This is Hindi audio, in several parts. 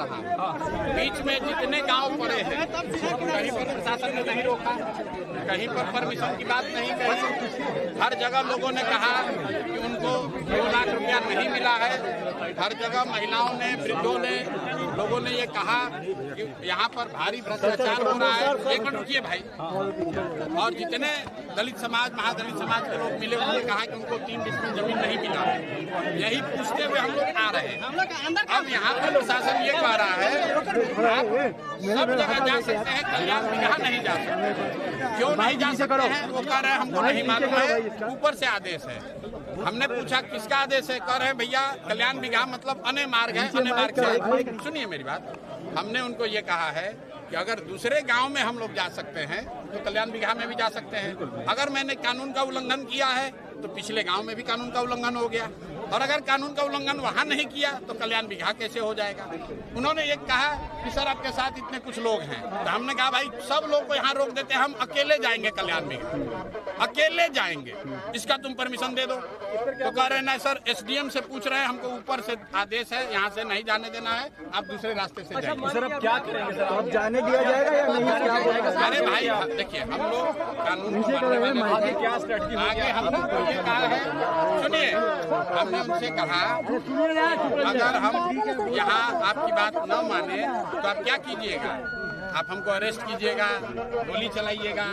रहा है। बीच में जितने गांव पड़े हैं कहीं पर प्रशासन ने नहीं रोका, कहीं पर परमिशन की बात नहीं कही। हर जगह लोगों ने कहा कि उनको 2 लाख रुपया नहीं मिला है। हर जगह महिलाओं ने, वृद्धों ने, लोगों ने ये कहा कि यहाँ पर भारी भ्रष्टाचार हो रहा है। एक मिनट रुकिए भाई। और जितने दलित समाज, महादलित समाज के लोग मिले उन्होंने कहा कि उनको 3 डिसमिल जमीन नहीं मिला है। यही पूछते हुए हम लोग आ रहे हैं। अब यहाँ पर प्रशासन ये कह रहा है आप सब जगह जा सकते हैं, कल्याण बिगहा नहीं जा सकते। क्यों नहीं जा सकते हैं? वो कह रहे हैं हमको नहीं मालूम है, ऊपर से आदेश है। हमने पूछा किसका आदेश है? कह रहे हैं भैया कल्याण बिगहा मतलब अन्य मार्ग है, अन्य मार्ग से। सुनिए मेरी बात, हमने उनको ये कहा है कि अगर दूसरे गांव में हम लोग जा सकते हैं तो कल्याण बिगहा में भी जा सकते हैं। अगर मैंने कानून का उल्लंघन किया है तो पिछले गांव में भी कानून का उल्लंघन हो गया, और अगर कानून का उल्लंघन वहां नहीं किया तो कल्याण बिगहा कैसे हो जाएगा? उन्होंने ये कहा कि सर आपके साथ इतने कुछ लोग हैं, तो हमने कहा भाई सब लोग को यहाँ रोक देते हैं, हम अकेले जाएंगे कल्याण बिगहा, अकेले जाएंगे, इसका तुम परमिशन दे दो। तो कह रहे ना सर एसडीएम से पूछ रहे हैं, हमको ऊपर से आदेश है, यहाँ से नहीं जाने देना है, आप दूसरे रास्ते से जाइए। सर अब क्या करेंगे सर? अब जाने दिया जाएगा या नहीं? अरे भाई देखिए हम लोग कानून को आगे क्या स्ट्रेटजी आगे हम लोग को ये कहा है, सुनिए हमने उनसे कहा अगर हम यहाँ आपकी बात न माने तो आप क्या कीजिएगा? आप हमको अरेस्ट कीजिएगा, गोली चलाइएगा,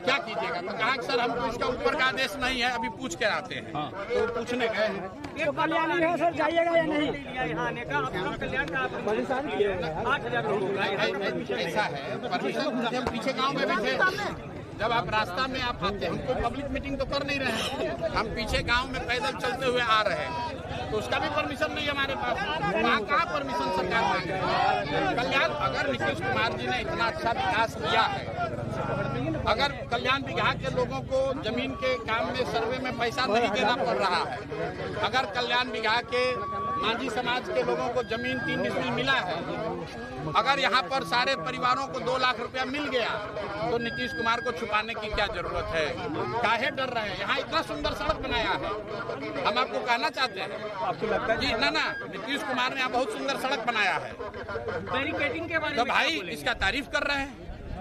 क्या कीजिएगा? तो कहा कि सर हमको इसका ऊपर का आदेश नहीं है, अभी पूछ कर आते हैं। तो वो पूछने गए हैं। कल्याणी है सर, जाइएगा या नहीं? ऐसा है परमिशन, हम पीछे गाँव में भी थे, जब आप रास्ता में आप आते हैं, हमको पब्लिक मीटिंग तो कर नहीं रहे हैं, हम पीछे गांव में पैदल चलते हुए आ रहे हैं, तो उसका भी परमिशन नहीं हमारे पास। वहाँ कहाँ परमिशन सरकार मांग रही है? कल्याण अगर नीतीश कुमार जी ने इतना अच्छा विकास किया है, अगर कल्याण बिगहा के लोगों को जमीन के काम में सर्वे में पैसा नहीं देना पड़ रहा है, अगर कल्याण बिगहा के मांझी समाज के लोगों को जमीन 3 डिसमिल मिला है, अगर यहाँ पर सारे परिवारों को 2 लाख रुपया मिल गया, तो नीतीश कुमार को छुपाने की क्या जरूरत है? काहे डर रहे हैं? यहाँ इतना सुंदर सड़क बनाया है, हम आपको कहना चाहते हैं आपको लगता है जी ना नीतीश कुमार ने यहाँ बहुत सुंदर सड़क बनाया है, बैरिकेडिंग के बारे तो में भाई इसका तारीफ कर रहे हैं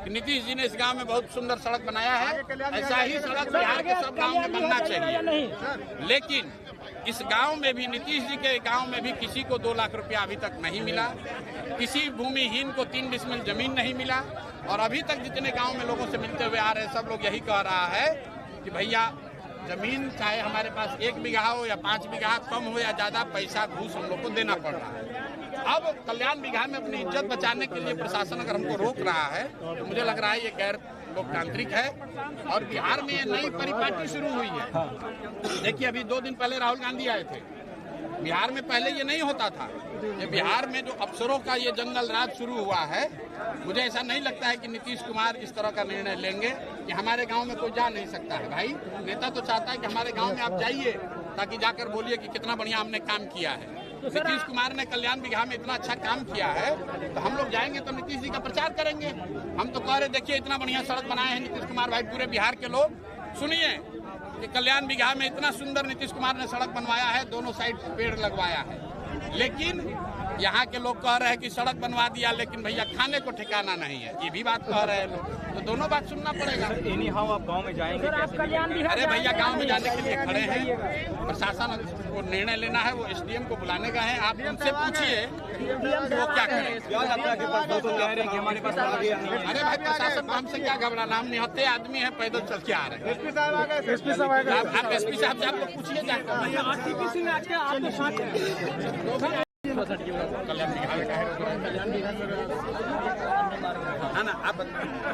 कि नीतीश जी ने इस गांव में बहुत सुंदर सड़क बनाया है। ऐसा ही सड़क बिहार के सब गांव में बनना चाहिए। लेकिन इस गांव में भी, नीतीश जी के गांव में भी किसी को 2 लाख रुपया अभी तक नहीं मिला, किसी भूमिहीन को 3 डिसमिल जमीन नहीं मिला, और अभी तक जितने गांव में लोगों से मिलते हुए आ रहे हैं सब लोग यही कह रहा है कि भैया जमीन चाहे हमारे पास 1 बीघा हो या 5 बीघा, कम हो या ज्यादा, पैसा घूस हम लोग को देना पड़ रहा है। अब कल्याण बिगहा में अपनी इज्जत बचाने के लिए प्रशासन अगर हमको रोक रहा है तो मुझे लग रहा है ये गैर लोकतांत्रिक है, और बिहार में ये नई परिपाटी शुरू हुई है। देखिए अभी 2 दिन पहले राहुल गांधी आए थे, बिहार में पहले ये नहीं होता था। ये बिहार में जो अफसरों का ये जंगल राज शुरू हुआ है, मुझे ऐसा नहीं लगता है कि नीतीश कुमार इस तरह का निर्णय लेंगे कि हमारे गांव में कोई जा नहीं सकता है। भाई नेता तो चाहता है कि हमारे गांव में आप जाइए, ताकि जाकर बोलिए कि कितना बढ़िया हमने काम किया है। नीतीश कुमार ने कल्याण बिगहा में इतना अच्छा काम किया है, तो हम लोग जाएंगे तो नीतीश जी का प्रचार करेंगे। हम तो कह रहे देखिए इतना बढ़िया सड़क बनाए हैं नीतीश कुमार भाई, पूरे बिहार के लोग सुनिए कि कल्याण बिगहा में इतना सुंदर नीतीश कुमार ने सड़क बनवाया है, दोनों साइड पेड़ लगवाया है। लेकिन यहाँ के लोग कह रहे हैं कि सड़क बनवा दिया, लेकिन भैया खाने को ठिकाना नहीं है, ये भी बात कह रहे हैं लोग। तो दोनों बात सुनना पड़ेगा। एनी हाउ आप गाँव में जाएंगे? अरे भैया गांव में जाने के लिए खड़े हैं, प्रशासन को निर्णय लेना है, वो एसडीएम को बुलाने का है। आप उनसे पूछिए वो क्या करें। हमारे पास अरे भाई प्रशासन को हमसे क्या घबराना, हम निहत्ते आदमी हैं, पैदल चल के आ रहे हैं। आप एसपी साहब से आप लोग पूछिए जाकर। कल्याण बिगहा का है ना, आप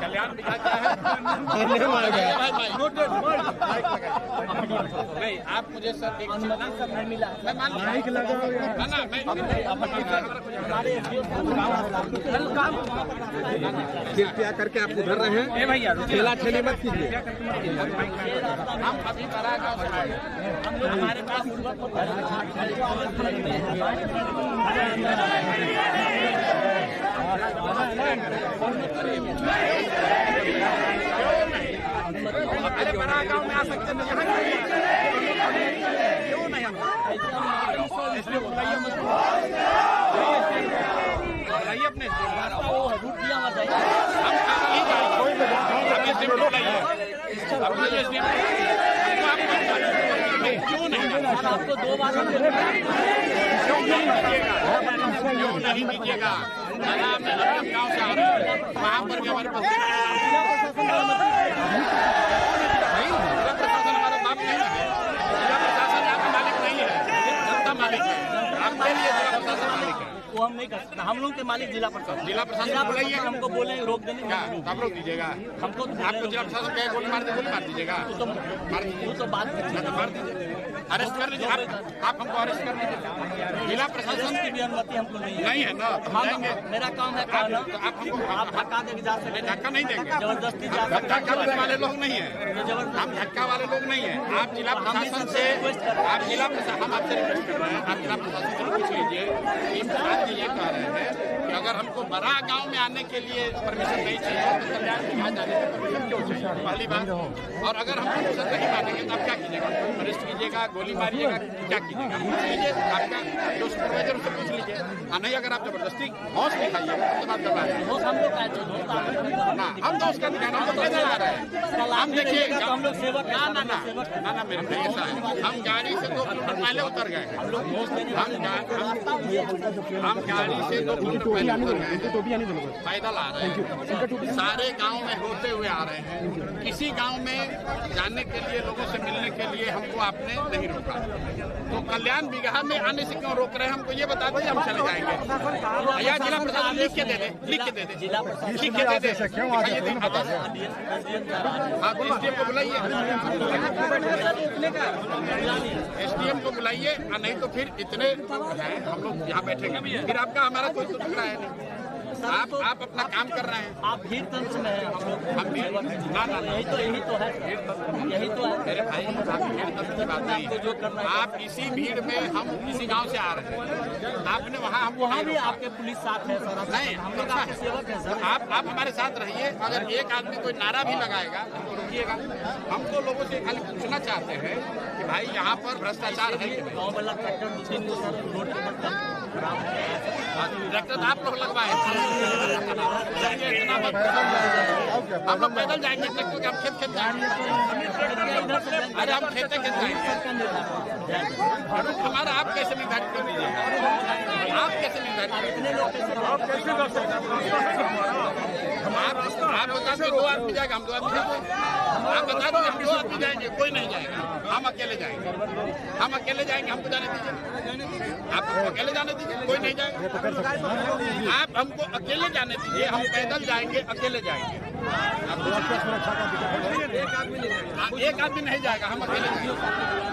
कल्याण बिगहा क्या है? नहीं आप मुझे सर एक चीज मैं मान ना, कृपया करके आप उधर रहे हैं भैया, ठेला ठेली मत कीजिए। हम अभी परागांव से आए, हमारे पास अरे बड़ा गांव में आ सकते हैं, क्यों नहीं हम बताइए SDM क्यों नहीं आपको 2 बार क्यों नहीं दीजिएगा? मैं गाँव से आ रहा हूँ, वहाँ पर भी हमारे पास जिला प्रशासन हमारा बाप नहीं है। जिला प्रशासन यहाँ का मालिक नहीं है, जनता मालिक है। आपके लिए जिला प्रशासन मालिक है, वो हम नहीं कर सकते। हम लोग के मालिक जिला प्रशासन। जिला प्रशासन बुलाइए, हमको बोले रोक देने क्या कब रोक दीजिएगा? हमको आपको जिला प्रशासन कहे गोली मार दीजिएगा, मार दीजिए, वो तो बात तो मार दीजिए, अरेस्ट कर लीजिए। आप हमको अरेस्ट कर लीजिए। जिला प्रशासन की भी अनुमति हमको नहीं है ना, तो हम जाएंगे। मेरा काम है कहना, आप हमको आप धक्का देके जा सकते हैं, धक्का नहीं देंगे, जबरदस्ती जा सकते धक्का देने वाले लोग नहीं है, हैं। हम धक्का वाले लोग नहीं है। आप जिला प्रशासन से, आप जिला प्रशासन, हम आपसे रिक्वेस्ट कर रहे हैं, आप जिला प्रशासन से पूछ लीजिए कि बात ये कह रहे हैं कि अगर हमको बड़ा गांव में आने के लिए परमिशन नहीं चाहिए तो कल्याण में यहाँ जाने की परमिशन क्यों चाहिए? पहली बात। और अगर हम परमिशन नहीं मानेंगे तो आप क्या कीजिएगा? अरेस्ट कीजिएगा, गोली मारिएगा, क्या कीजिएगा? पूछ लीजिए, आपका जो सुपरवाइजर उससे पूछ लीजिए। नहीं, अगर आप जबरदस्ती हौस दिखाइएगा तो बात दबाए हम लोग का ना, हम तो उसका दिखाना, हम तो पैदल आ रहे हैं। हम देखिए, हम लोग सेवक ना मेरे भाई, ऐसा है, हम गाड़ी से 2 किलोमीटर पहले उतर गए हैं। हम गाड़ी से 2 किलोमीटर पहले उतर गए हैं, पैदल आ रहे हैं, सारे गांव में होते हुए आ रहे हैं। किसी गांव में जाने के लिए, लोगों से मिलने के लिए हमको आपने नहीं रोका, तो कल्याण बिगहा में आने से क्यों रोक रहे हैं? हमको ये बता दीजिए, हम चले जाएंगे। या जिला प्रशासन लिख के दे दे, लिख के दे दे, लिख के दे दे, दिखाइए दे आदेश। हाँ, तो SDM को बुलाइए, SDM को बुलाइए, नहीं तो फिर इतने हैं हम लोग यहाँ बैठेंगे, फिर आपका हमारा कोई तो झगड़ा है नहीं। आप अपना काम कर रहे हैं। आप भीड़ तंत्र में हैं, हम लोग हम भी ना यही तो है, यही तो है मेरे भाई, आप भीड़ तंत्र की बात नहीं है। आप इसी भीड़ में, हम इसी गांव से आ रहे हैं, आपने वहाँ हमको वहाँ भी आपके पुलिस साथ है सर। नहीं, हम लोग आपके सेवक है सर। आप हमारे साथ रहिए। अगर एक आदमी कोई नारा भी लगाएगा तो रुकिएगा। हम तो लोगों से खाली पूछना चाहते हैं कि भाई यहाँ पर भ्रष्टाचार है कि नहीं? गाँव वाला ट्रैक्टर 2-3 को सर रोड के ट्रैक्टर आप लोग लगवाए, इतना मत। हम लोग पैदल जाएंगे, ट्रैक्टर के हम खेत जाएंगे। अरे हम खेते जाएंगे, हमारा आप कैसे निर्धारित कर दीजिएगा? आप कैसे निर्धारित आप बता दीजिए 2 आदमी जाएगा, हम 2 आदमी जाएंगे। आप बता दीजिए हम 2 आदमी जाएंगे, कोई नहीं जाएगा, हम अकेले जाएंगे, हम अकेले जाएंगे, हमको जाने दीजिए। आप हमको अकेले जाने दीजिए, कोई नहीं जाएगा। आप हमको अकेले जाने दीजिए, हम पैदल जाएंगे, अकेले जाएंगे। एक आदमी नहीं जाएगा, हम अकेले